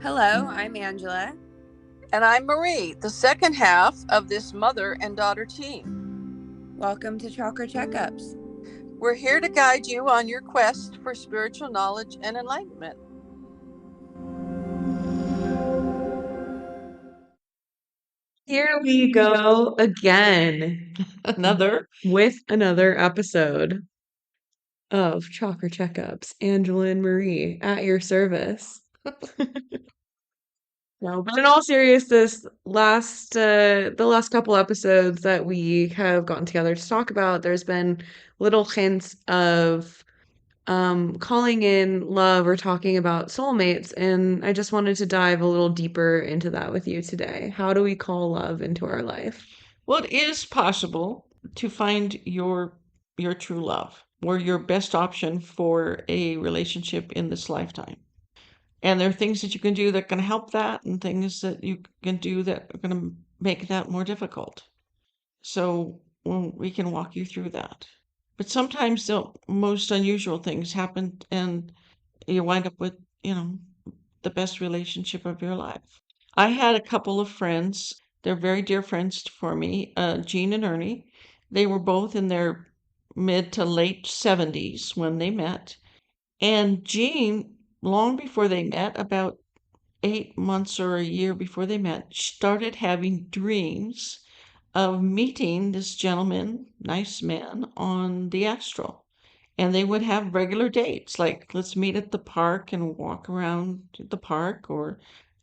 Hello, I'm Angela. And I'm Marie, the second half of this mother and daughter team. Welcome to Chakra Checkups. We're here to guide you on your quest for spiritual knowledge and enlightenment. Here we go again Another. with another episode of Chakra Checkups. Angela and Marie at your service. No, but in all seriousness, the last couple episodes that we have gotten together to talk about, there's been little hints of calling in love or talking about soulmates, and I just wanted to dive a little deeper into that with you today. How do we call love into our life? Well, it is possible to find your true love or your best option for a relationship in this lifetime. And there are things that you can do that can help that, and things that you can do that are going to make that more difficult. So we can walk you through that. But sometimes the most unusual things happen, and you wind up with, the best relationship of your life. I had a couple of friends. They're very dear friends for me, Jean and Ernie. They were both in their mid to late 70s when they met. And Jean, long before they met, about 8 months or a year before they met, started having dreams of meeting this gentleman, nice man, on the astral. And they would have regular dates, like let's meet at the park and walk around the park, or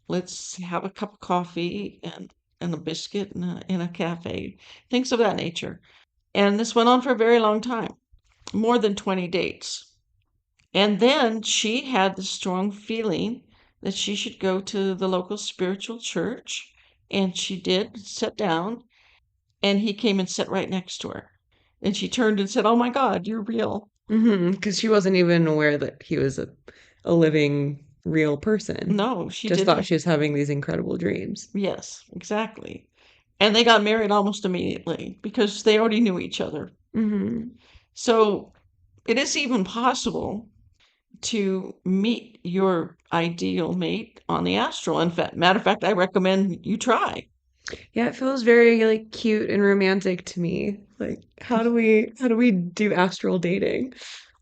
let's have a cup of coffee and a biscuit in a cafe, things of that nature. And this went on for a very long time, more than 20 dates. And then she had the strong feeling that she should go to the local spiritual church. And she did sit down, and he came and sat right next to her. And she turned and said, "Oh my God, you're real." Because she wasn't even aware that he was a living, real person. No, she Just thought didn't. she was having these incredible dreams. Yes, exactly. And they got married almost immediately because they already knew each other. Mm-hmm. So it is even possible to meet your ideal mate on the astral. In fact, matter of fact, I recommend you try. Yeah, it feels very like cute and romantic to me. Like, how do we do astral dating?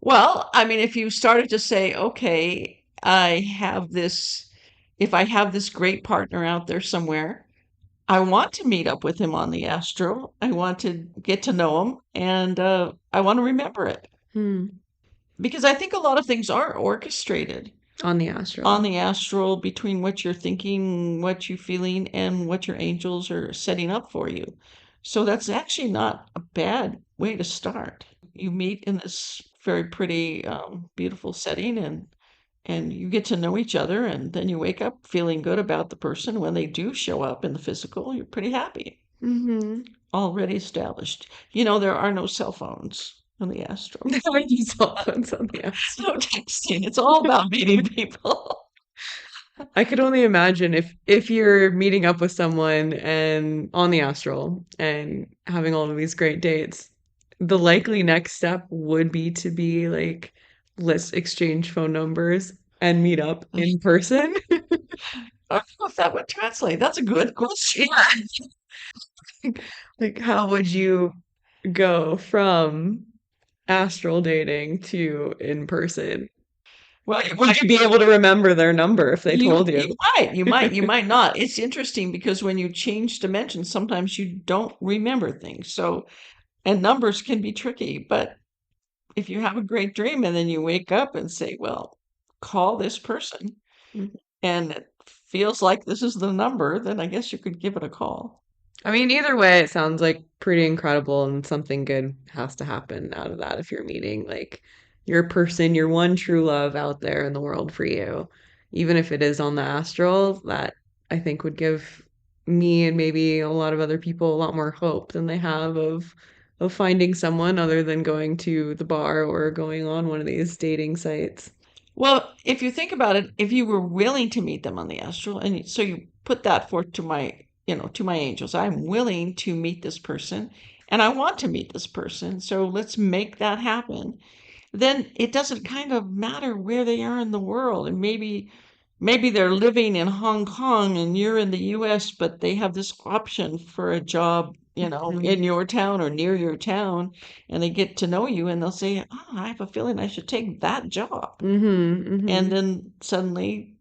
Well, I mean, if you started to say, okay, if I have this great partner out there somewhere, I want to meet up with him on the astral. I want to get to know him, and I want to remember it. Hmm. Because I think a lot of things are orchestrated On the astral. on the astral between what you're thinking, what you're feeling, and what your angels are setting up for you. So that's actually not a bad way to start. You meet in this very pretty, beautiful setting, and you get to know each other, and then you wake up feeling good about the person. When they do show up in the physical, you're pretty happy. Mm-hmm. Already established. There are no cell phones on the astral. How do you cell phones on the astral? No texting. It's all about meeting people. I could only imagine if you're meeting up with someone and on the astral and having all of these great dates, the likely next step would be to be like, let's exchange phone numbers and meet up in person. I don't know if that would translate. That's a good question. Like, how would you go from astral dating to in person? Well, Would you be able to remember their number if they told you you? you might not. It's interesting because when you change dimensions, sometimes you don't remember things. So, and numbers can be tricky. But if you have a great dream and then you wake up and say, "Well, call this person," and it feels like this is the number, then I guess you could give it a call. I mean, either way, it sounds like pretty incredible, and something good has to happen out of that if you're meeting like your person, your one true love out there in the world for you. Even if it is on the astral, that I think would give me and maybe a lot of other people a lot more hope than they have of finding someone other than going to the bar or going on one of these dating sites. Well, if you think about it, if you were willing to meet them on the astral, and so you put that forth to my angels, I'm willing to meet this person, and I want to meet this person, so let's make that happen. Then it doesn't kind of matter where they are in the world, and maybe maybe they're living in Hong Kong and you're in the US, but they have this option for a job, Mhm. in your town or near your town, and they get to know you and they'll say, "Oh, I have a feeling I should take that job." And Mhm. then suddenly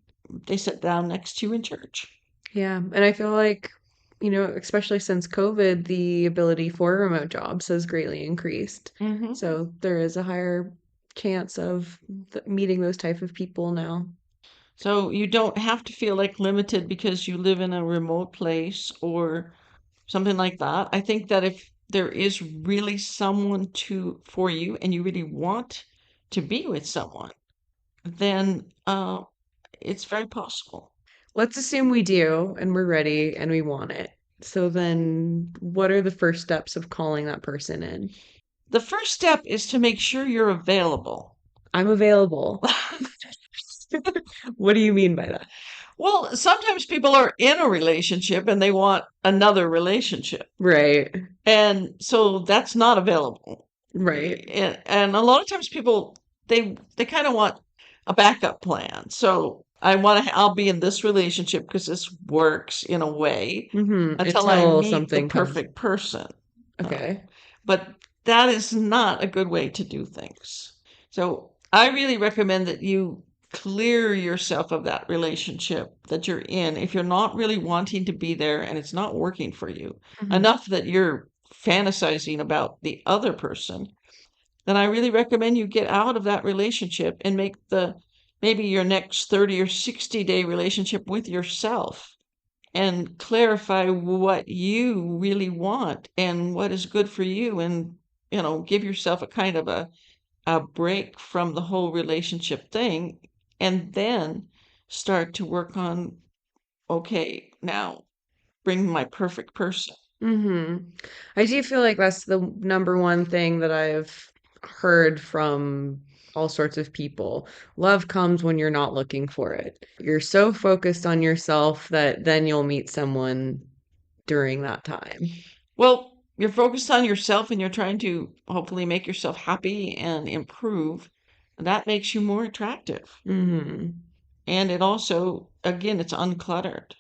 they sit down next to you in church. Yeah, and I feel like, especially since COVID, the ability for remote jobs has greatly increased. Hmm. So there is a higher chance of meeting those type of people now. So you don't have to feel like limited because you live in a remote place or something like that. I think that if there is really someone for you and you really want to be with someone, then it's very possible. Let's assume we do and we're ready and we want it. So then what are the first steps of calling that person in? The first step is to make sure you're available. I'm available. What do you mean by that? Well, sometimes people are in a relationship and they want another relationship. Right. And so that's not available. Right. And a lot of times people they kind of want a backup plan. So I'll be in this relationship because this works in a way until I Until meet the something comes. perfect person. Uh, Okay. but that is not a good way to do things. So I really recommend that you clear yourself of that relationship that you're in if you're not really wanting to be there and it's not working for you Mhm. enough that you're fantasizing about the other person, then I really recommend you get out of that relationship and make the maybe your next 30 or 60-day relationship with yourself and clarify what you really want and what is good for you, and give yourself a kind of a break from the whole relationship thing, and then start to work on, okay, now bring my perfect person. hmm I do feel like that's the number one thing that I've heard from all sorts of people. Love comes when you're not looking for it. You're so focused on yourself that then you'll meet someone during that time. Well, you're focused on yourself and you're trying to hopefully make yourself happy and improve. That makes you more attractive. hmm And it also, again, it's uncluttered.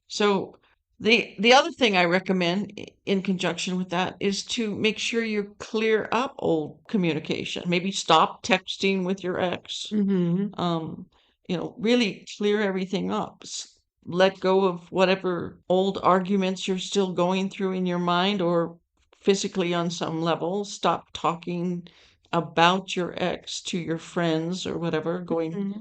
So the other thing I recommend in conjunction with that is to make sure you clear up old communication. Maybe stop texting with your ex. hmm Um, really clear everything up. Let go of whatever old arguments you're still going through in your mind or physically on some level. Stop talking about your ex to your friends or whatever, going hmm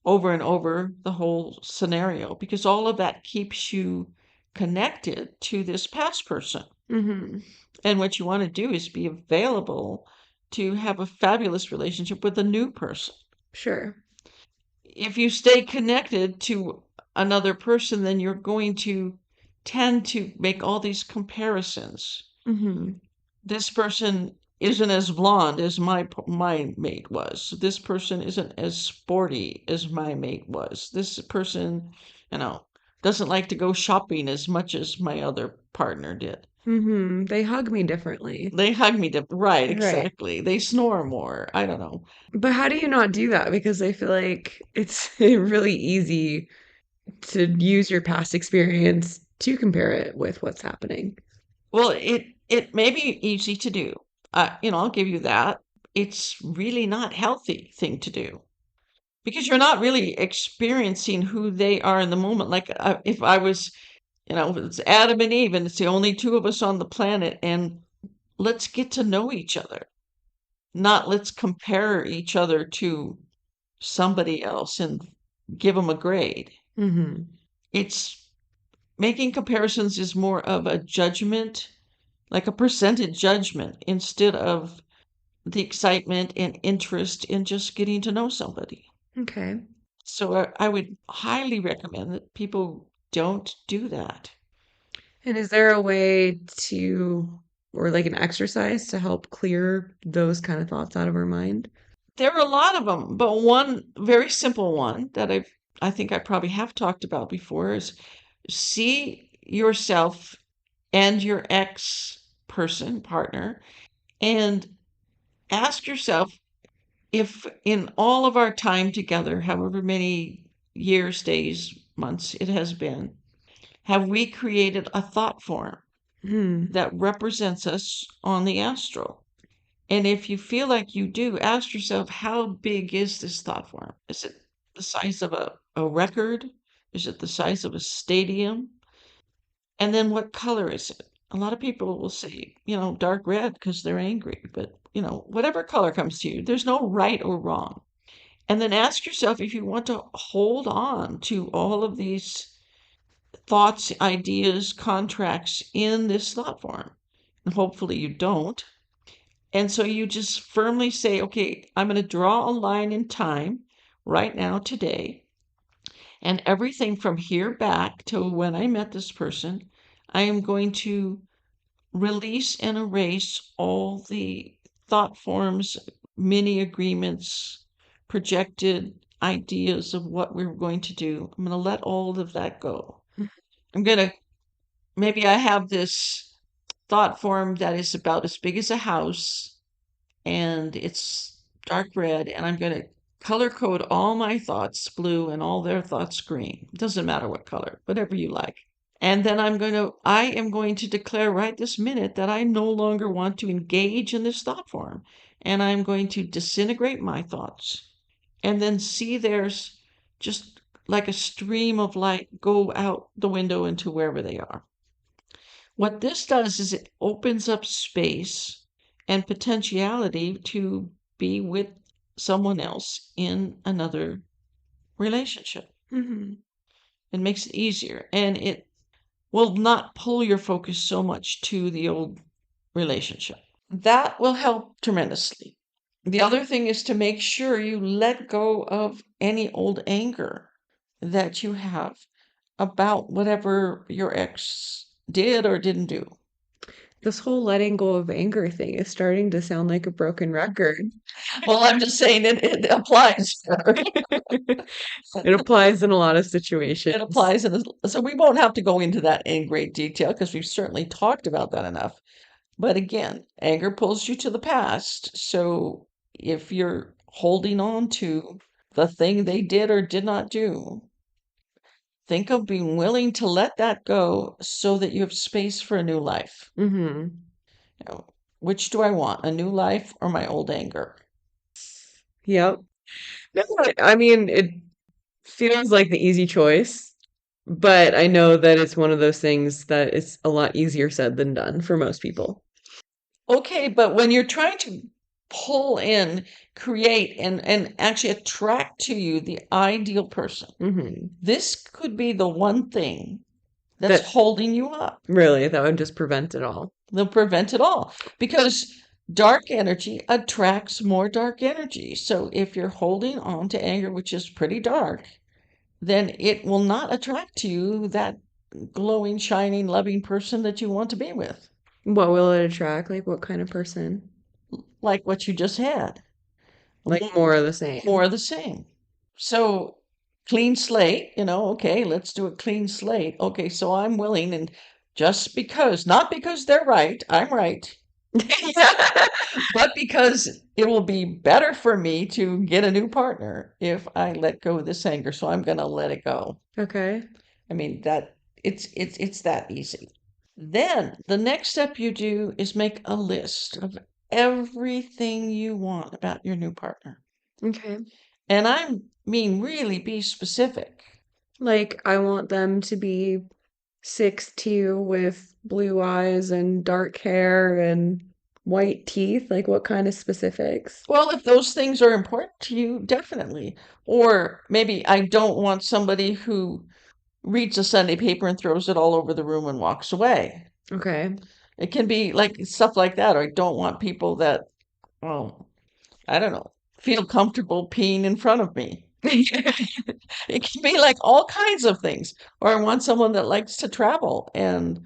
over and over the whole scenario, because all of that keeps you connected to this past person. hmm And what you want to do is be available to have a fabulous relationship with a new person. Sure. If you stay connected to another person, then you're going to tend to make all these comparisons. hmm This person isn't as blonde as my mate was. This person isn't as sporty as my mate was. This person, you know, doesn't like to go shopping as much as my other partner did. They hug me differently. They hug me right, Right. exactly. They snore more. I don't know. But how do you not do that? Because I feel like it's really easy to use your past experience to compare it with what's happening. Well, it may be easy to do. I'll give you that. It's really not healthy thing to do because you're not really experiencing who they are in the moment. Like if I was, if it's Adam and Eve and it's the only two of us on the planet, and let's get to know each other, not let's compare each other to somebody else and give them a grade. hmm It's making comparisons is more of a judgment, like a percentage judgment, instead of the excitement and interest in just getting to know somebody. Okay. So I would highly recommend that people don't do that. And is there a way to, or like an exercise to help clear those kind of thoughts out of our mind? There are a lot of them, but one very simple one that I think I probably have talked about before is see yourself and your ex person, partner, and ask yourself if in all of our time together, however many years, days, months it has been, have we created a thought form that represents us on the astral? And if you feel like you do, ask yourself, how big is this thought form? Is it the size of a record? Is it the size of a stadium? And then what color is it? A lot of people will say, dark red because they're angry, but, whatever color comes to you, there's no right or wrong. And then ask yourself if you want to hold on to all of these thoughts, ideas, contracts in this thought form. And hopefully you don't. And so you just firmly say, okay, I'm going to draw a line in time right now, today. And everything from here back to when I met this person, I am going to release and erase all the thought forms, mini agreements, projected ideas of what we were going to do. I'm going to let all of that go. Maybe I have this thought form that is about as big as a house and it's dark red, and I'm going to color code all my thoughts blue and all their thoughts green. It doesn't matter what color, whatever you like. And then I am going to declare right this minute that I no longer want to engage in this thought form. And I'm going to disintegrate my thoughts and then see theirs just like a stream of light go out the window into wherever they are. What this does is it opens up space and potentiality to be with someone else in another relationship. It makes it easier, and it will not pull your focus so much to the old relationship. That will help tremendously. The other thing is to make sure you let go of any old anger that you have about whatever your ex did or didn't do. This whole letting go of anger thing is starting to sound like a broken record. Well, I'm just saying it applies. It applies in a lot of situations. It applies. So we won't have to go into that in great detail because we've certainly talked about that enough. But again, anger pulls you to the past. So if you're holding on to the thing they did or did not do, think of being willing to let that go so that you have space for a new life. Which do I want, a new life or my old anger? Yep. No, I mean, it feels like the easy choice, but I know that it's one of those things that is a lot easier said than done for most people. Okay, but when you're trying to pull in, create, and actually attract to you the ideal person, this could be the one thing that's holding you up. Really, that would just prevent it all. They'll prevent it all because dark energy attracts more dark energy. So if you're holding on to anger, which is pretty dark, then it will not attract to you that glowing, shining, loving person that you want to be with. What will it attract? Like what kind of person? Like what you just had. Like more of the same. More of the same. So clean slate, okay, let's do a clean slate. Okay, so I'm willing, and just because, not because they're right, I'm right, but because it will be better for me to get a new partner if I let go of this anger. So I'm going to let it go. Okay. I mean, that it's that easy. Then the next step you do is make a list of everything you want about your new partner. Okay. And I mean, really be specific. Like, I want them to be 6'2" with blue eyes and dark hair and white teeth. Like, what kind of specifics? Well, if those things are important to you, definitely. Or maybe I don't want somebody who reads a Sunday paper and throws it all over the room and walks away. Okay. It can be like stuff like that. Or I don't want people that, well, I don't know, feel comfortable peeing in front of me. It can be like all kinds of things. Or I want someone that likes to travel and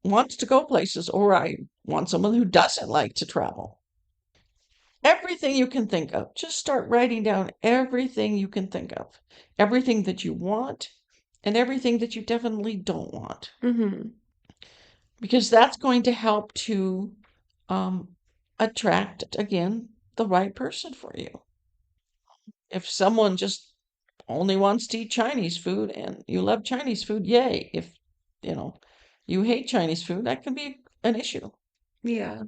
wants to go places. Or I want someone who doesn't like to travel. Everything you can think of. Just start writing down everything you can think of. Everything that you want and everything that you definitely don't want. Because that's going to help to attract, again, the right person for you. If someone just only wants to eat Chinese food and you love Chinese food, yay. If, you know, you hate Chinese food, that can be an issue. Yeah.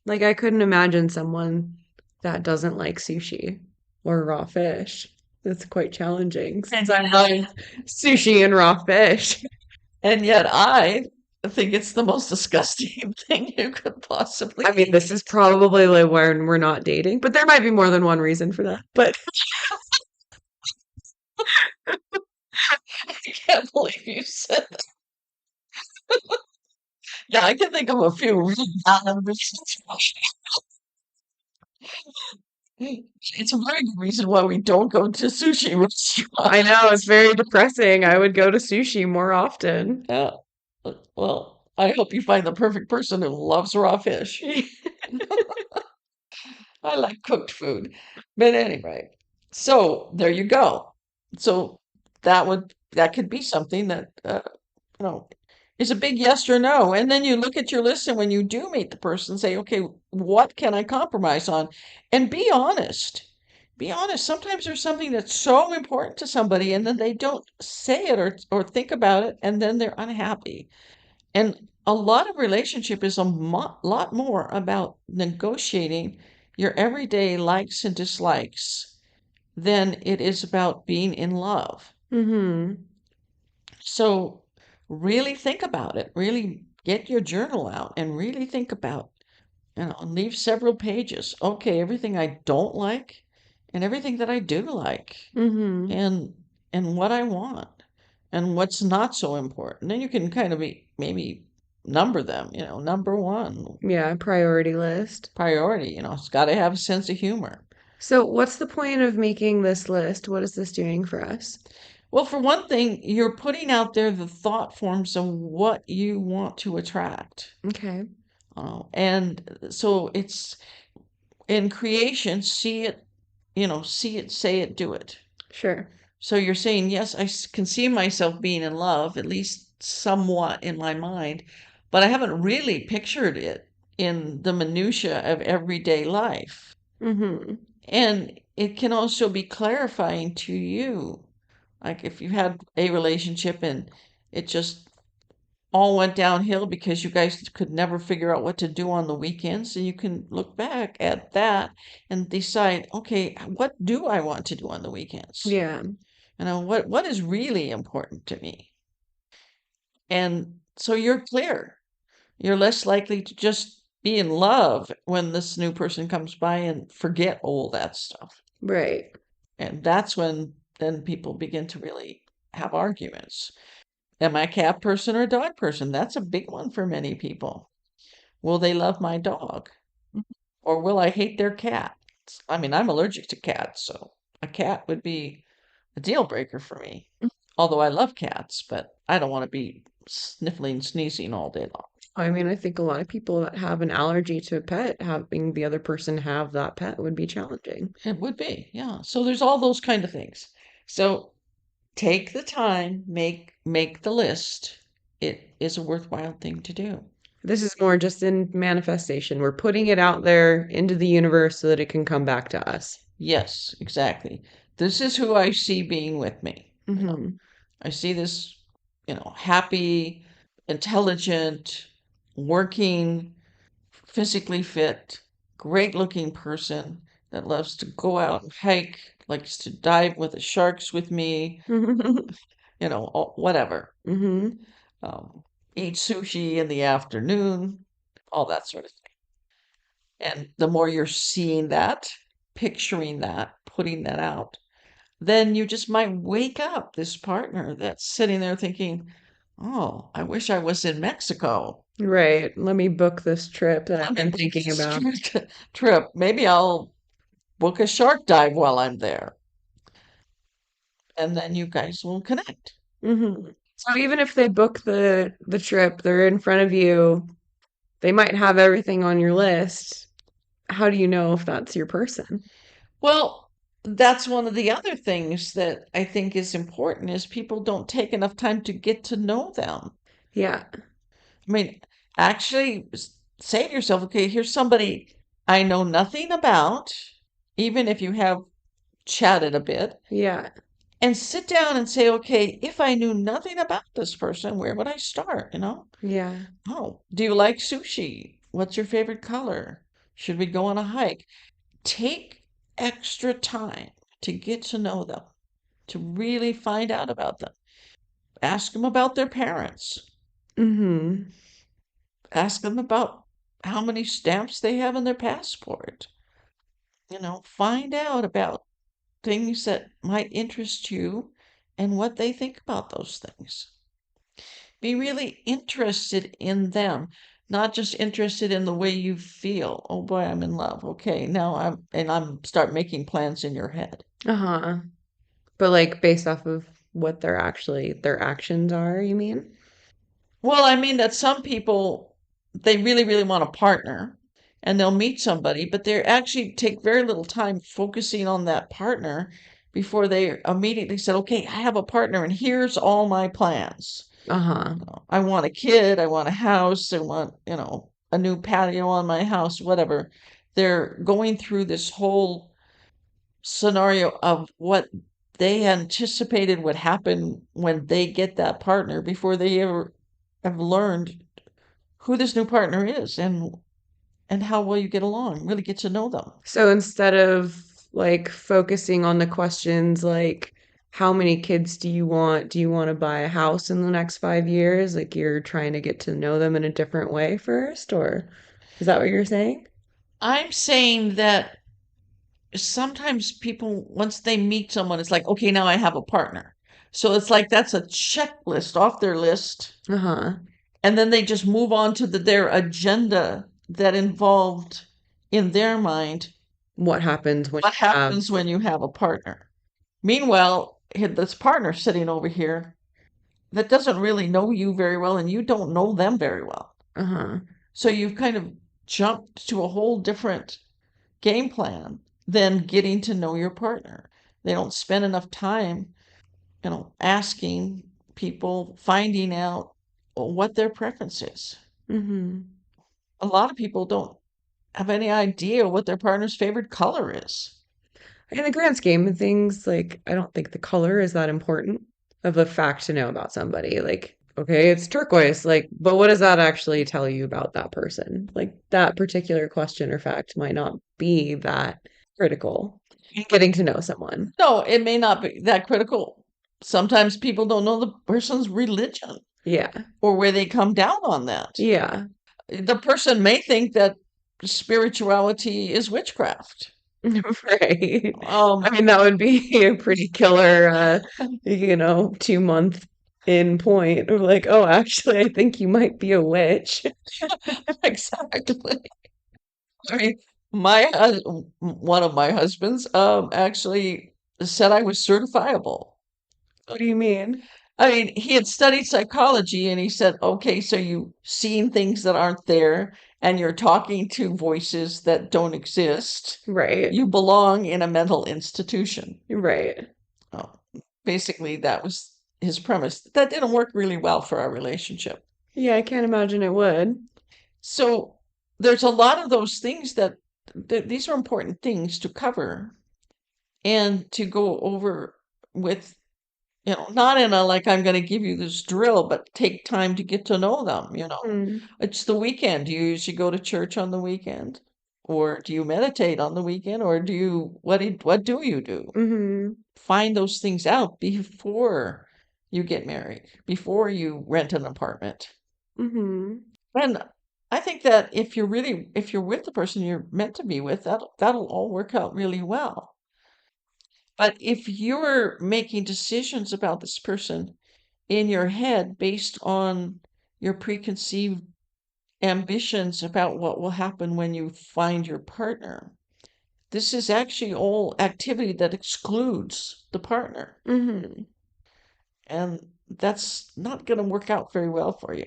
Like I couldn't imagine someone that doesn't like sushi or raw fish. It's quite challenging since I love sushi and raw fish. And yet I think it's the most disgusting thing you could possibly I mean, this is probably like when we're not dating, but there might be more than one reason for that. But I can't believe you said that. Yeah, I can think of a few really valid reasons. It's a very good reason why we don't go to sushi restaurants. I know it's very depressing. I would go to sushi more often. Yeah. Well, I hope you find the perfect person who loves raw fish. I like cooked food. But anyway, so there you go. So that could be something that you know is a big yes or no. And then you look at your list and when you do meet the person, say, okay, what can I compromise on? And be honest. Be honest. Sometimes there's something that's so important to somebody and then they don't say it or think about it and then they're unhappy. And a lot of relationship is a lot more about negotiating your everyday likes and dislikes than it is about being in love. Mm-hmm. So really think about it. Really get your journal out and really think about, leave several pages. Okay, everything I don't like and everything that I do like Mm-hmm. and what I want and what's not so important. Then you can kind of maybe number them, number one, Yeah, priority list. priority, it's got to have a sense of humor. So, what's the point of making this list? What is this doing for us? Well, for one thing, you're putting out there the thought forms of what you want to attract. Okay, And so it's in creation, see it, say it, do it. sure. So you're saying, yes, can see myself being in love, at least somewhat in my mind, but I haven't really pictured it in the minutia of everyday life. Mm-hmm. And it can also be clarifying to you. Like if you had a relationship and it just all went downhill because you guys could never figure out what to do on the weekends, and you can look back at that and decide, okay, what do I want to do on the weekends? Yeah, What is really important to me? And so you're clear. You're less likely to just be in love when this new person comes by and forget all that stuff. right. And that's when then people begin to really have arguments. Am I a cat person or a dog person? That's a big one for many people. Will they love my dog? Or will I hate their cat? I mean, I'm allergic to cats, so a cat would be a deal breaker for me. Although I love cats, but I don't want to be sniffling, sneezing all day long. I mean, I think a lot of people that have an allergy to a pet, having the other person have that pet would be challenging. It would be, yeah. So there's all those kind of things. So take the time, make the list. It is a worthwhile thing to do. This is more just in manifestation. We're putting it out there into the universe so that it can come back to us. Yes, exactly. This is who I see being with me. Mm-hmm. I see this, happy, intelligent, working, physically fit, great looking person that loves to go out and hike, likes to dive with the sharks with me, whatever. Mm-hmm. Um, Eat sushi in the afternoon, all that sort of thing. And the more you're seeing that, picturing that, putting that out, then you just might wake up this partner that's sitting there thinking, oh, I wish I was in Mexico. Right. Let me book this trip that I've Let me been book thinking this about. trip. Maybe I'll book a shark dive while I'm there. And then you guys will connect. Mm-hmm. So even if they book the trip, they're in front of you, they might have everything on your list. How do you know if that's your person? Well, that's one of the other things that I think is important is people don't take enough time to get to know them. Yeah. I mean, actually say to yourself, okay, here's somebody I know nothing about, even if you have chatted a bit, Yeah. and sit down and say, okay, if I knew nothing about this person, where would I start? Yeah. Oh, do you like sushi? What's your favorite color? Should we go on a hike? Take extra time to get to know them, to really find out about them. Ask them about their parents. Mm-hmm. Ask them about how many stamps they have in their passport. Find out about things that might interest you and what they think about those things. Be really interested in them, not just interested in the way you feel. Oh boy, I'm in love. Okay, now I'm start making plans in your head. Uh-huh. But like based off of what their actions are, you mean? Well, I mean that some people, they really, really want a partner and they'll meet somebody, but they actually take very little time focusing on that partner before they immediately said, okay, I have a partner and here's all my plans. Uh-huh. I want a kid, I want a house, I want, a new patio on my house, whatever. They're going through this whole scenario of what they anticipated would happen when they get that partner before they ever have learned who this new partner is and how well you get along, really get to know them. So instead of like focusing on the questions like how many kids do you want? Do you want to buy a house in the next 5 years? Like you're trying to get to know them in a different way first, or is that what you're saying? I'm saying that sometimes people, once they meet someone, it's like, okay, now I have a partner. So it's like that's a checklist off their list. Uh-huh. And then they just move on to their agenda that involved, in their mind, What happens when what you have happens when you have a partner. Meanwhile, this partner sitting over here that doesn't really know you very well and you don't know them very well. uh-huh. So you've kind of jumped to a whole different game plan than getting to know your partner. They don't spend enough time, asking people, finding out what their preference is. Mm-hmm. A lot of people don't have any idea what their partner's favorite color is. In the grand scheme of things, like I don't think the color is that important of a fact to know about somebody. Like, okay, it's turquoise, like, but what does that actually tell you about that person? Like that particular question or fact might not be that critical in getting to know someone. No, it may not be that critical. Sometimes people don't know the person's religion Yeah. or where they come down on that. Yeah. The person may think that spirituality is witchcraft. Right. Um, I mean, that would be a pretty killer, 2 month in point of like, oh, actually, I think you might be a witch. exactly. I mean, one of my husbands actually said I was certifiable. What do you mean? I mean, he had studied psychology and he said, okay, so you've seen things that aren't there and you're talking to voices that don't exist. Right. You belong in a mental institution. Right. Oh, basically, that was his premise. That didn't work really well for our relationship. Yeah, I can't imagine it would. So there's a lot of those things these are important things to cover and to go over with, not in a like I'm going to give you this drill, but take time to get to know them. Hmm. It's the weekend. Do you usually go to church on the weekend? Or do you meditate on the weekend? Or what do you do? Mm-hmm. Find those things out before you get married, before you rent an apartment. Mm-hmm. And I think that if you're with the person you're meant to be with, that'll all work out really well. But if you're making decisions about this person in your head based on your preconceived ambitions about what will happen when you find your partner, this is actually all activity that excludes the partner. Mm-hmm. And that's not going to work out very well for you.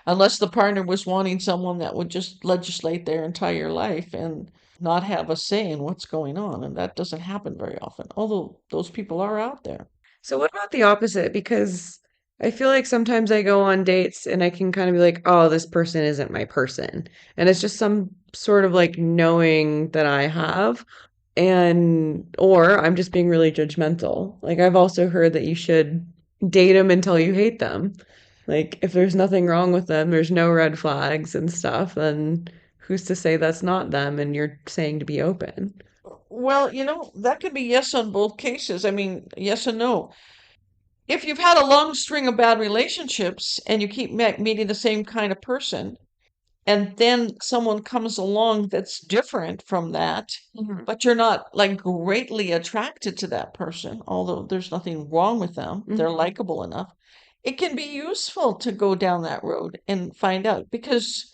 Unless the partner was wanting someone that would just legislate their entire life and not have a say in what's going on. And that doesn't happen very often, although those people are out there. So what about the opposite? Because I feel like sometimes I go on dates and I can kind of be like, oh, this person isn't my person. And it's just some sort of like knowing that I have. And, or I'm just being really judgmental. Like, I've also heard that you should date them until you hate them. Like, if there's nothing wrong with them, there's no red flags and stuff, then who's to say that's not them and you're saying to be open? Well, that could be yes on both cases. I mean, yes and no. If you've had a long string of bad relationships and you keep meeting the same kind of person, and then someone comes along that's different from that, Mhm. but you're not like greatly attracted to that person, although there's nothing wrong with them, they're Mhm. likable enough. It can be useful to go down that road and find out because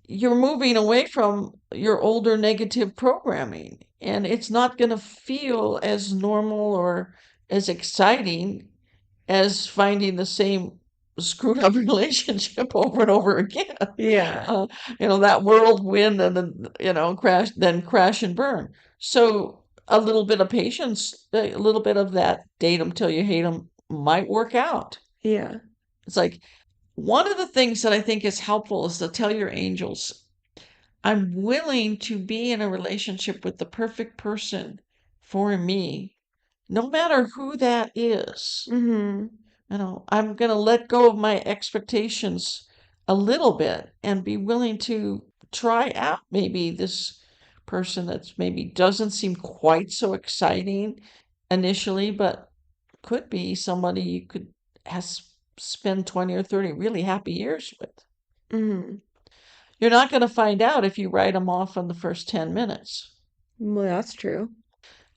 you're moving away from your older negative programming and it's not going to feel as normal or as exciting as finding the same screwed up relationship over and over again. Yeah. That whirlwind and then, crash and burn. So a little bit of patience, a little bit of that date them till you hate them might work out. Yeah. It's like one of the things that I think is helpful is to tell your angels, I'm willing to be in a relationship with the perfect person for me, no matter who that is. Mhm. I'm going to let go of my expectations a little bit and be willing to try out maybe this person that's maybe doesn't seem quite so exciting initially, but could be somebody you could has spend 20 or 30 really happy years with. Mhm. You're not going to find out if you write them off in the first 10 minutes. Well, that's true.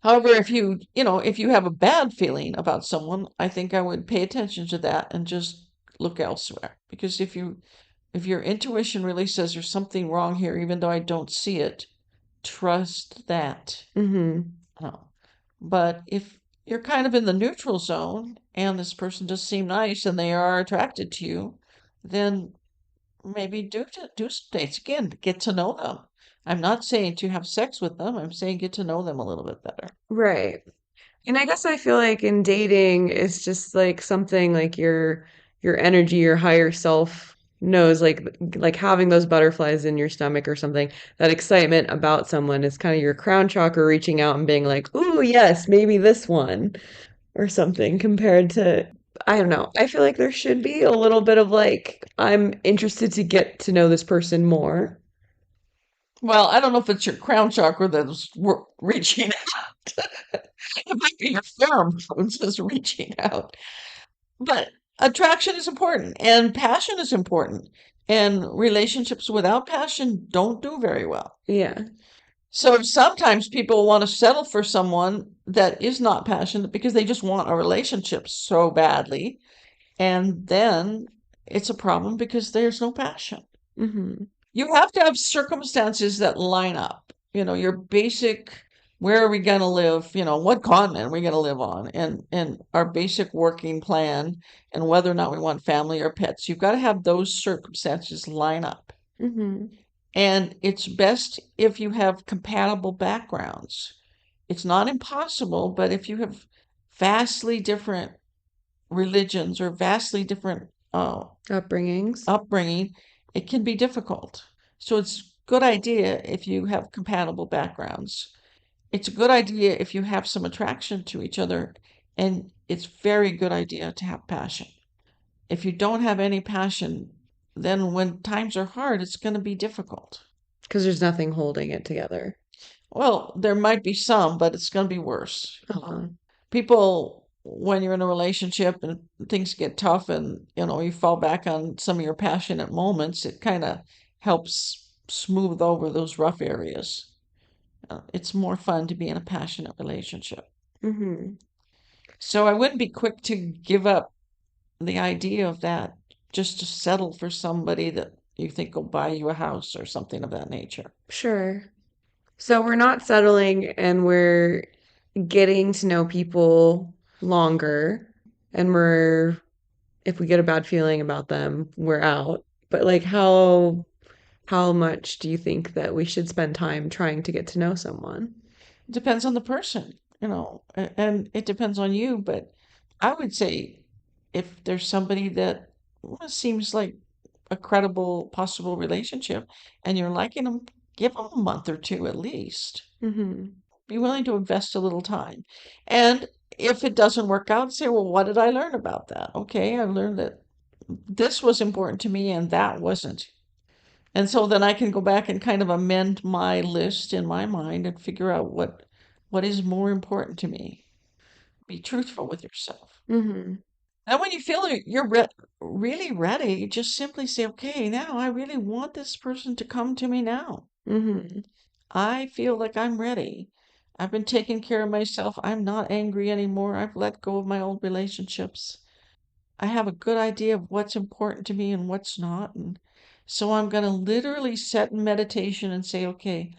However, if you have a bad feeling about someone, I think I would pay attention to that and just look elsewhere. Because if your intuition really says there's something wrong here, even though I don't see it, trust that. Mhm. Oh. But if you're kind of in the neutral zone and this person just seemed nice and they are attracted to you, then maybe do some dates again, get to know them. I'm not saying to have sex with them. I'm saying get to know them a little bit better. Right. And I guess I feel like in dating it's just like something like your energy, your higher self knows like having those butterflies in your stomach or something. That excitement about someone is kind of your crown chakra reaching out and being like, "Ooh, yes, maybe this one," or something compared to I don't know. I feel like there should be a little bit of like I'm interested to get to know this person more. Well, I don't know if it's your crown chakra that's reaching out. It might be your pheromones that's reaching out. But attraction is important and passion is important. And relationships without passion don't do very well. Yeah. So sometimes people want to settle for someone that is not passionate because they just want a relationship so badly. And then it's a problem because there's no passion. Mhm. You have to have circumstances that line up. Your basic, where are we going to live? What continent are we going to live on? And our basic working plan and whether or not we want family or pets. You've got to have those circumstances line up. Mhm. And it's best if you have compatible backgrounds. It's not impossible, but if you have vastly different religions or vastly different Upbringings. upbringing, it can be difficult. So it's a good idea if you have compatible backgrounds. It's a good idea if you have some attraction to each other, and it's very good idea to have passion. If you don't have any passion, then when times are hard, it's going to be difficult. Because there's nothing holding it together. Well, there might be some, but it's going to be worse. Uh-huh. People, when you're in a relationship and things get tough and you fall back on some of your passionate moments, it kind of helps smooth over those rough areas. It's more fun to be in a passionate relationship. Mhm. So I wouldn't be quick to give up the idea of that just to settle for somebody that you think will buy you a house or something of that nature. Sure. So we're not settling and we're getting to know people longer and we're if we get a bad feeling about them, we're out. But like how much do you think that we should spend time trying to get to know someone? It depends on the person, and it depends on you, but I would say if there's somebody that seems like a credible possible relationship and you're liking them, give them a month or two at least. Mhm. Be willing to invest a little time. And if it doesn't work out, say, well, what did I learn about that? Okay, I learned that this was important to me and that wasn't. And so then I can go back and kind of amend my list in my mind and figure out what is more important to me. Be truthful with yourself. Mm-hmm. And when you feel you're really ready, just simply say, okay, now I really want this person to come to me now. Mm-hmm. I feel like I'm ready. I've been taking care of myself. I'm not angry anymore. I've let go of my old relationships. I have a good idea of what's important to me and what's not. And so I'm going to literally set in meditation and say, okay,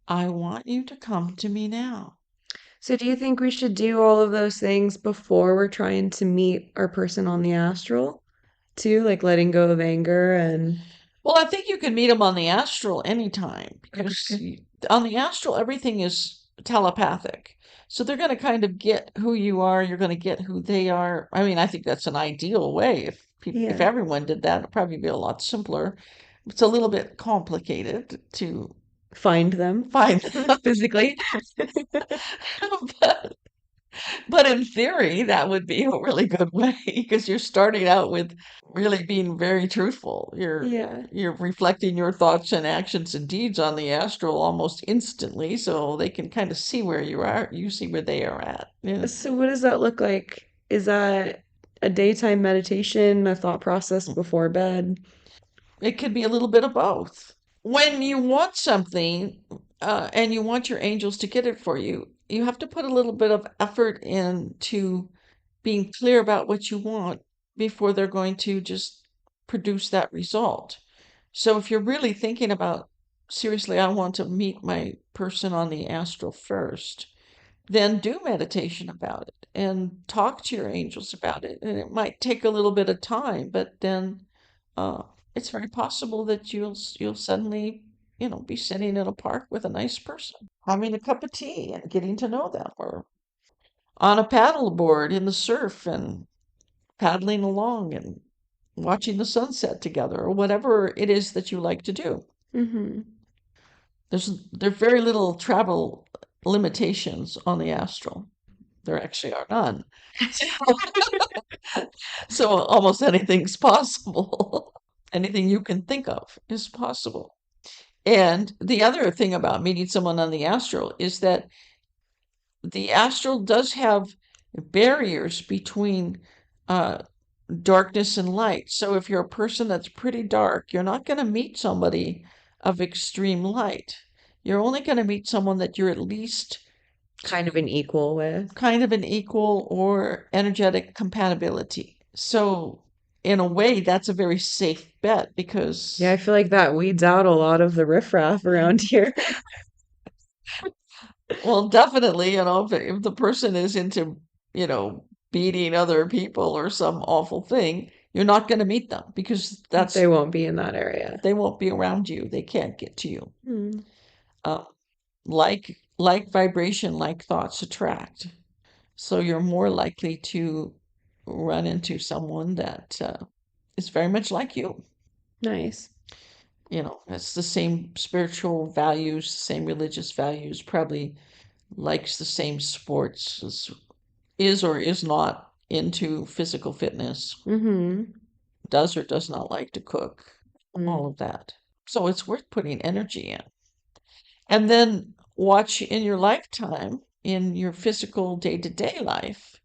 I want you to come to me now. So do you think we should do all of those things before we're trying to meet our person on the astral too, like letting go of anger and Well, I think you can meet them on the astral anytime because okay. on the astral, everything is telepathic. So they're going to kind of get who you are. You're going to get who they are. I mean, I think that's an ideal way. If Yeah. everyone did that, it'd probably be a lot simpler. It's a little bit complicated to Find them find them, physically. but but in theory, that would be a really good way because you're starting out with really being very truthful. Yeah. You're reflecting your thoughts and actions and deeds on the astral almost instantly, so they can kind of see where you are. You see where they are at. Yeah. So what does that look like? Is that a daytime meditation, a thought process before bed? It could be a little bit of both. When you want something, and you want your angels to get it for you, you have to put a little bit of effort into being clear about what you want before they're going to just produce that result. So if you're really thinking about, seriously, I want to meet my person on the astral first, then do meditation about it and talk to your angels about it. And it might take a little bit of time, but then uh, it's very possible that you'll suddenly, be sitting in a park with a nice person, having a cup of tea and getting to know them, or on a paddle board in the surf and paddling along and watching the sunset together, or whatever it is that you like to do. Mm-hmm. There are very little travel limitations on the astral. There actually are none. So almost anything's possible. Anything you can think of is possible. And the other thing about meeting someone on the astral is that the astral does have barriers between uh, darkness and light. So if you're a person that's pretty dark, you're not going to meet somebody of extreme light. You're only going to meet someone that you're at least Kind of an equal with. kind of an equal or energetic compatibility. So, in a way, that's a very safe bet because, Yeah, I feel like that weeds out a lot of the riffraff around here. well, definitely, if the person is into, beating other people or some awful thing, you're not going to meet them because They won't be in that area. they won't be around you. They can't get to you. Hmm. Um, like vibration, like thoughts attract. So you're more likely to run into someone that is very much like you. Nice. It's the same spiritual values, same religious values, probably likes the same sports, is or is not into physical fitness, Mm-hmm. does or does not like to cook, all Mm. of that. So it's worth putting energy in. And then watch in your lifetime, in your physical day-to-day life,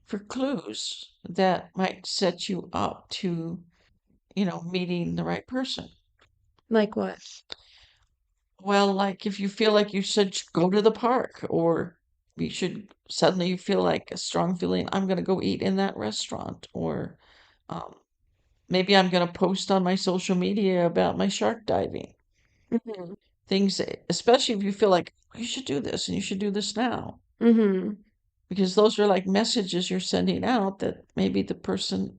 for clues that might set you up to, meeting the right person. Like what? Well, like if you feel like you should go to the park, or suddenly you feel like a strong feeling, I'm going to go eat in that restaurant, or um, maybe I'm going to post on my social media about my shark diving. Mm-hmm. Things, especially if you feel like you should do this and you should do this now. Mm-hmm. Because those are like messages you're sending out that maybe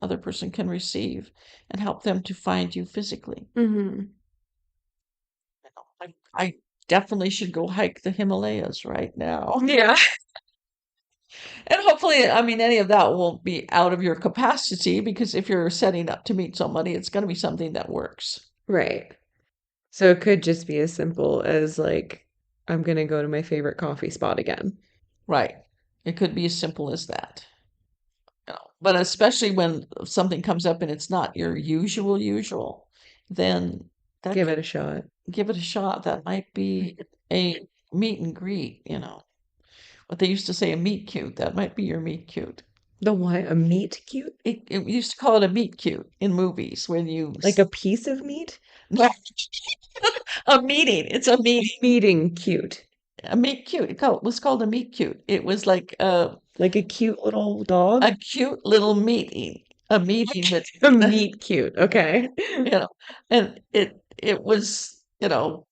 other person can receive and help them to find you physically. Mm-hmm. I definitely should go hike the Himalayas right now. Yeah. And hopefully, I mean, any of that won't be out of your capacity because if you're setting up to meet somebody, it's going to be something that works. Right. So it could just be as simple as like I'm gonna go to my favorite coffee spot again. Right. It could be as simple as that. But especially when something comes up and it's not your usual, then Give it a shot. give it a shot. That might be a meet and greet, what they used to say, a meet cute. That might be your meet cute. The what? A meat cute? It used to call it a meet cute in movies when you Like a piece of meat? a meeting. It's a meeting. Meeting cute. A meet cute. It was called a meet cute. It was like Like a cute little dog? a cute little meeting. A meeting that A meat cute. Okay. and it was,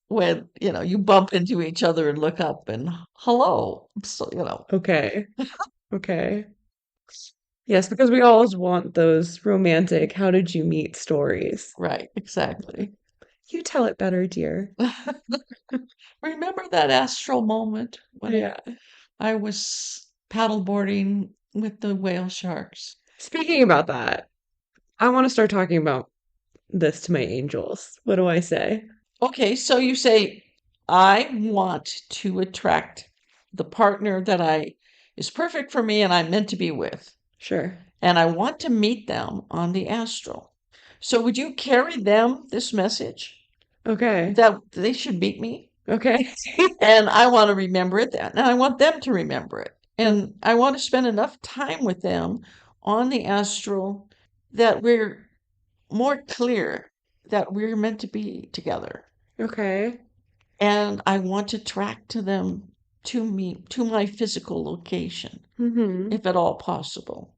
when, you bump into each other and look up and hello. So, Okay. Okay. Yes, because we always want those romantic how did you meet stories. right, exactly. You tell it better, dear. Remember that astral moment when Yeah. I was paddleboarding with the whale sharks? Speaking about that, I want to start talking about this to my angels. What do I say? Okay, so you say, I want to attract the partner that is perfect for me and I'm meant to be with. Sure. And I want to meet them on the astral. So would you carry them this message Okay. that they should meet me? Okay. And I want to remember it, and I want them to remember it. And I want to spend enough time with them on the astral that we're more clear that we're meant to be together. Okay. And I want to track to them to me, to my physical location, Mm-hmm. if at all possible.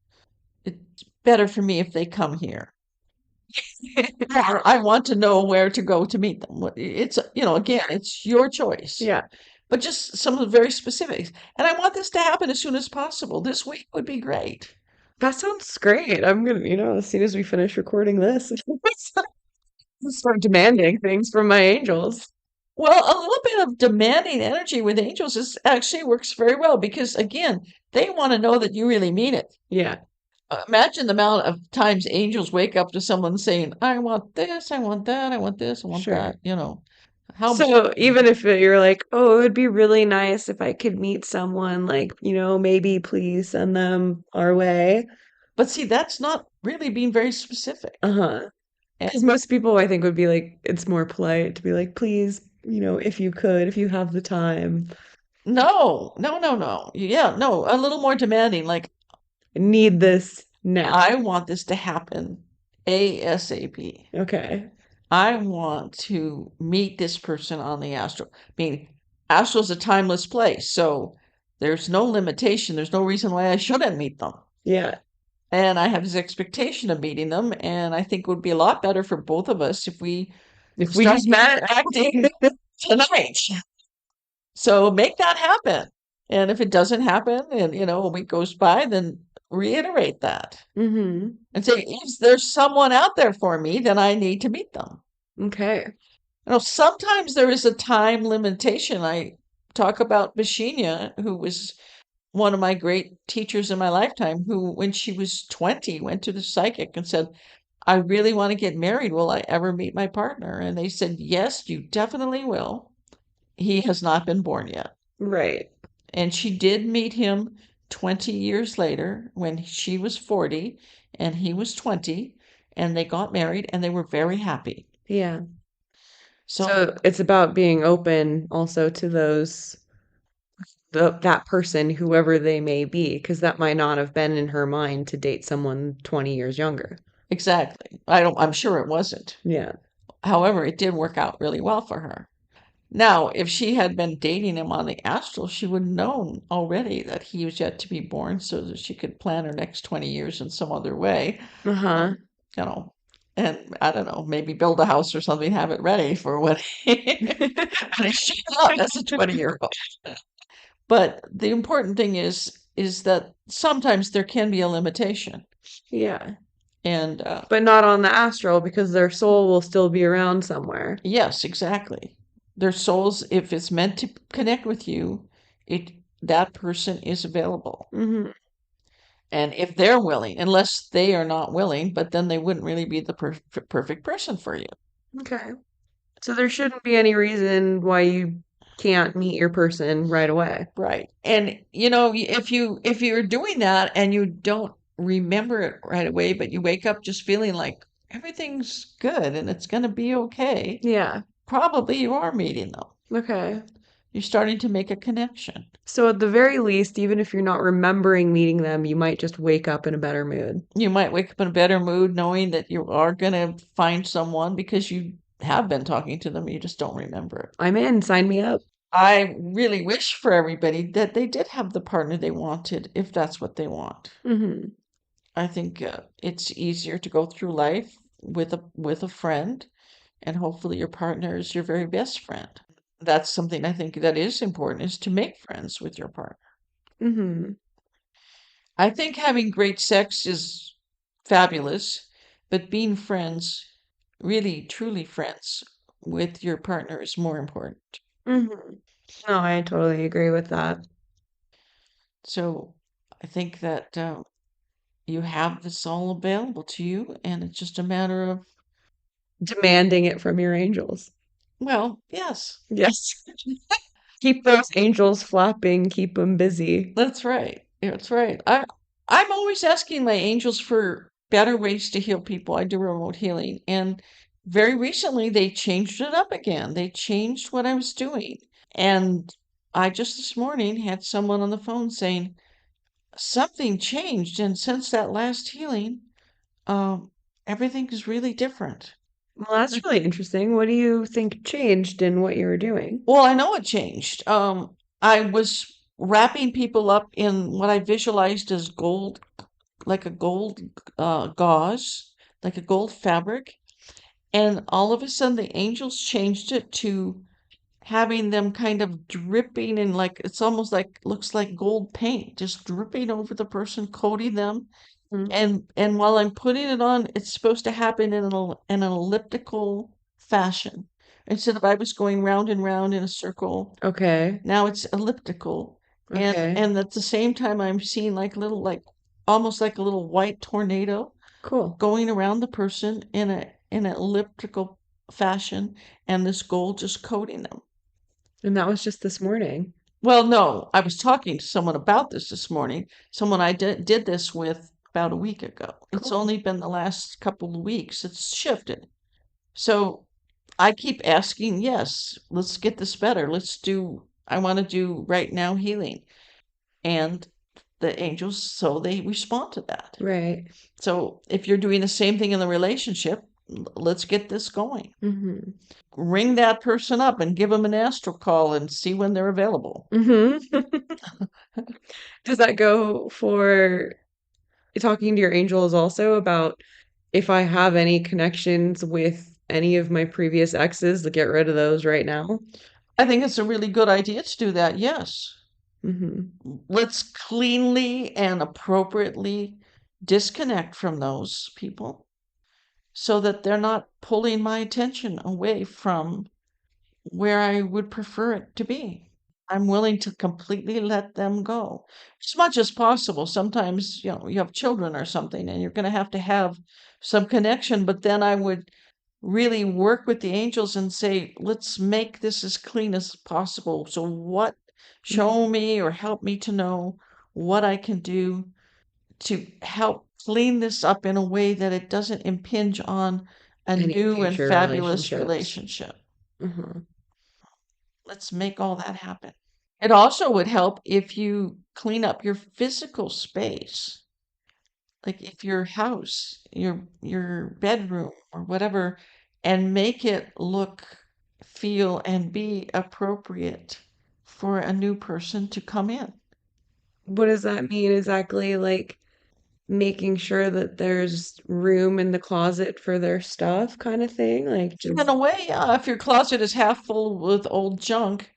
It's better for me if they come here. I want to know where to go to meet them. It's, again, it's your choice. Yeah. But just some of the very specifics. And I want this to happen as soon as possible. This week would be great. That sounds great. I'm gonna, as soon as we finish recording this, start demanding things from my angels. Well, a little bit of demanding energy with angels actually works very well because, again, they want to know that you really mean it. Yeah. Imagine the amount of times angels wake up to someone saying, I want this, I want that, I want this, I want Sure. that, How So even if you're like, oh, it would be really nice if I could meet someone, like, maybe please send them our way. But see, that's not really being very specific. Uh-huh. Because most people, I think, would be like, it's more polite to be like, please, if you could, if you have the time. No, no, no, no. Yeah, no, a little more demanding. Like, I need this now. I want this to happen ASAP. Okay. I want to meet this person on the astral. I mean, astral's a timeless place, so there's no limitation. There's no reason why I shouldn't meet them. Yeah. And I have this expectation of meeting them, and I think it would be a lot better for both of us if we just met acting tonight. So make that happen. And if it doesn't happen and, a week goes by, then reiterate that Mm-hmm. and say, if there's someone out there for me, then I need to meet them. Okay. Sometimes there is a time limitation. I talk about Bashinya, who was one of my great teachers in my lifetime, who, when she was 20, went to the psychic and said, I really want to get married. Will I ever meet my partner? And they said, yes, you definitely will. He has not been born yet. Right. And she did meet him 20 years later when she was 40 and he was 20, and they got married and they were very happy. Yeah. So So it's about being open also to that person, whoever they may be, because that might not have been in her mind to date someone 20 years younger. exactly. I'm sure it wasn't. Yeah. However, it did work out really well for her. Now, if she had been dating him on the astral, she would have known already that he was yet to be born so that she could plan her next 20 years in some other way. Uh-huh. And I don't know, maybe build a house or something, have it ready for when when he shows up as a 20-year-old. But the important thing is that sometimes there can be a limitation. Yeah. And but not on the astral because their soul will still be around somewhere. Yes, exactly. Their souls, if it's meant to connect with you, that person is available. Mm-hmm. And if they're willing, unless they are not willing, but then they wouldn't really be the perfect person for you. Okay. So there shouldn't be any reason why you can't meet your person right away. Right. And if you're doing that and you don't remember it right away, but you wake up just feeling like everything's good and it's going to be okay, Yeah. probably you are meeting them. Okay. You're starting to make a connection. So at the very least, even if you're not remembering meeting them, you might just wake up in a better mood. You might wake up in a better mood knowing that you are going to find someone because you have been talking to them, you just don't remember it. I'm in. Sign me up. I really wish for everybody that they did have the partner they wanted, if that's what they want. Mm-hmm. I think it's easier to go through life with a friend, and hopefully your partner is your very best friend. That's something I think that is important, is to make friends with your partner. Mm-hmm. I think having great sex is fabulous, but being friends, really truly friends with your partner is more important. Mm-hmm. No, I totally agree with that. So I think that you have this all available to you, and it's just a matter of, Demanding it from your angels. well, yes, Yes. Keep those angels flapping, keep them busy. that's right. That's right. I'm always asking my angels for better ways to heal people. I do remote healing, and very recently they changed it up again. They changed what I was doing. And I just this morning had someone on the phone saying something changed, and since that last healing, um, everything is really different. Well, that's really interesting. What do you think changed in what you were doing? Well, I know it changed. I was wrapping people up in what I visualized as gold, like a gold gauze, like a gold fabric. And all of a sudden, the angels changed it to having them kind of dripping in, like it's almost like looks like gold paint, just dripping over the person, coating them. Mm. And while I'm putting it on, it's supposed to happen in an elliptical fashion. Instead of I was going round and round in a circle, Okay. now it's elliptical. Okay. And at the same time I'm seeing like little, like almost like a little white tornado Cool. going around the person in an elliptical fashion, and this gold just coating them. And that was just this morning. Well, no, I was talking to someone about this morning, someone I did this with about a week ago. It's Cool. only been the last couple of weeks it's shifted. So I keep asking, yes, let's get this better. I want to do right now healing. And the angels, so they respond to that. Right. So if you're doing the same thing in the relationship, let's get this going. Mm-hmm. Ring that person up and give them an astral call and see when they're available. Mm-hmm. Does that go for talking to your angels also about if I have any connections with any of my previous exes, to get rid of those right now? I think it's a really good idea to do that, yes. Mm-hmm. Let's cleanly and appropriately disconnect from those people so that they're not pulling my attention away from where I would prefer it to be. I'm willing to completely let them go as much as possible. Sometimes, you have children or something and you're going to have some connection, but then I would really work with the angels and say, let's make this as clean as possible. So, show me or help me to know what I can do to help clean this up in a way that it doesn't impinge on a Any new and future fabulous relationships. relationship. Mm-hmm. Let's make all that happen. It also would help if you clean up your physical space. Like if your house, your bedroom or whatever, and make it look, feel, and be appropriate for a new person to come in. What does that mean exactly? Like making sure that there's room in the closet for their stuff kind of thing? Like In just a way, if your closet is half full with old junk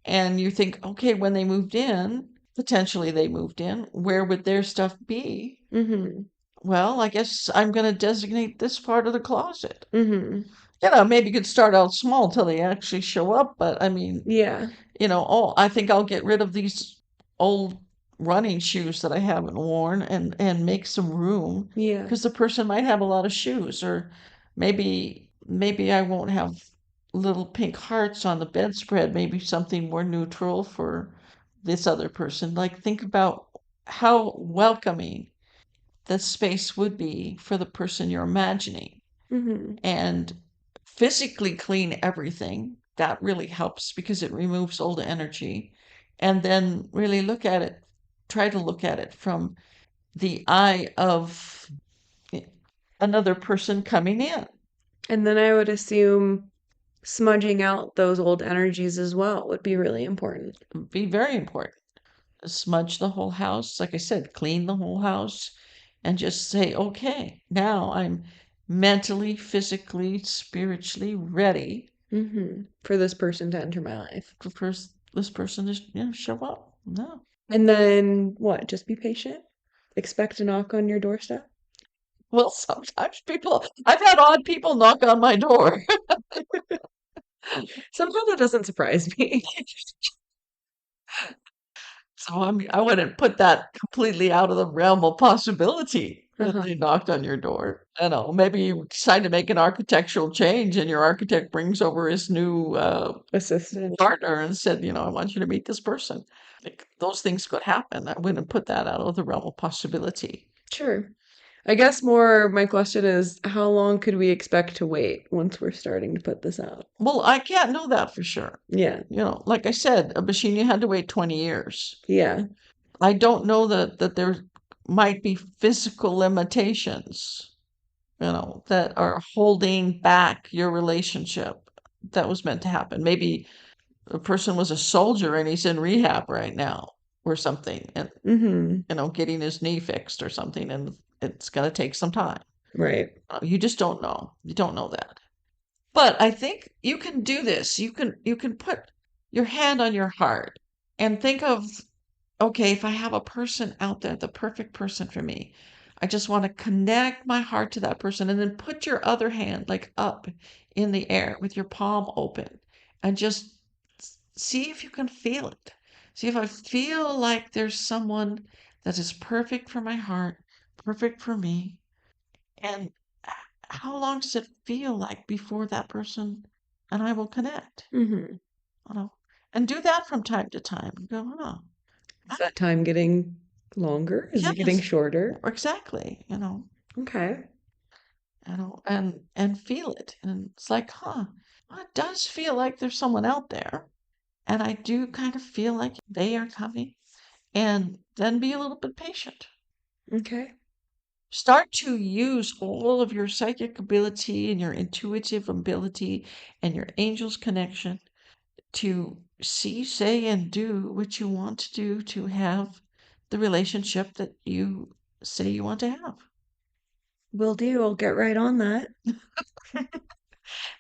and you think, okay, when they moved in, potentially they moved in, where would their stuff be? mm-hmm. Well, I guess I'm going to designate this part of the closet. Mm-hmm. Maybe you could start out small till they actually show up, but I mean, Yeah. I think I'll get rid of these old running shoes that I haven't worn and make some room Yeah. because the person might have a lot of shoes, or maybe I won't have little pink hearts on the bedspread, maybe something more neutral for this other person. Like, think about how welcoming the space would be for the person you're imagining. Mm-hmm. And physically clean everything. That really helps because it removes old energy. And then really try to look at it from the eye of another person coming in. And then I would assume smudging out those old energies as well would be really important. Be very important. Smudge the whole house. Like I said, clean the whole house and just say, okay, now I'm mentally, physically, spiritually ready Mm-hmm. For this person to enter my life. for this person to show up. No. And then what? Just be patient? Expect a knock on your doorstep? Well, sometimes I've had odd people knock on my door. Somehow that doesn't surprise me. So I wouldn't put that completely out of the realm of possibility that Uh-huh. they knocked on your door. I know, maybe you decide to make an architectural change and your architect brings over his new Assistant. partner and said, I want you to meet this person. Like, those things could happen. I wouldn't put that out of the realm of possibility. Sure. I guess more my question is how long could we expect to wait once we're starting to put this out? Well, I can't know that for sure. Yeah. Like I said, a machine you had to wait 20 years. Yeah. I don't know that there might be physical limitations, that are holding back your relationship that was meant to happen. Maybe a person was a soldier and he's in rehab right now or something, and Mm-hmm. getting his knee fixed or something, and it's going to take some time. Right. You just don't know. You don't know that. But I think you can do this. You can put your hand on your heart and think of, okay, if I have a person out there, the perfect person for me, I just want to connect my heart to that person and then put your other hand like up in the air with your palm open and just see if you can feel it. See if I feel like there's someone that is perfect for my heart, perfect for me. And how long does it feel like before that person and I will connect? Mm-hmm. You know, and do that from time to time. Go, Is that time getting longer? Is it getting yes, shorter? exactly. Okay. And feel it. And it's like, it does feel like there's someone out there. And I do kind of feel like they are coming. And then be a little bit patient. Okay. Start to use all of your psychic ability and your intuitive ability and your angel's connection to see, say, and do what you want to do to have the relationship that you say you want to have. Will do. I'll get right on that.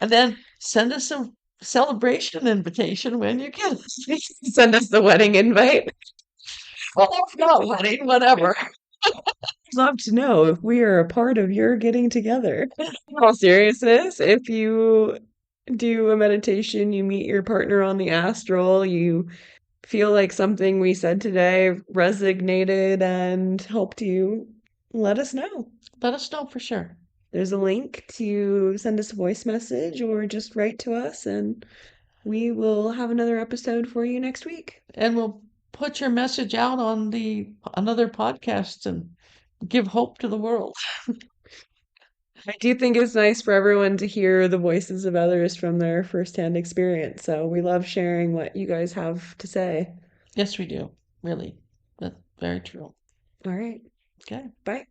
And then send us a celebration invitation when you get it. Send us the wedding invite. Well, if not wedding, whatever. Love to know if we are a part of your getting together. In all seriousness, if you do a meditation, you meet your partner on the astral, you feel like something we said today resonated and helped you, let us know. Let us know for sure. There's a link to send us a voice message or just write to us, and we will have another episode for you next week. And we'll put your message out on another podcast and give hope to the world. I do think it's nice for everyone to hear the voices of others from their firsthand experience. So we love sharing what you guys have to say. Yes, we do. Really. That's very true. All right. Okay. Bye.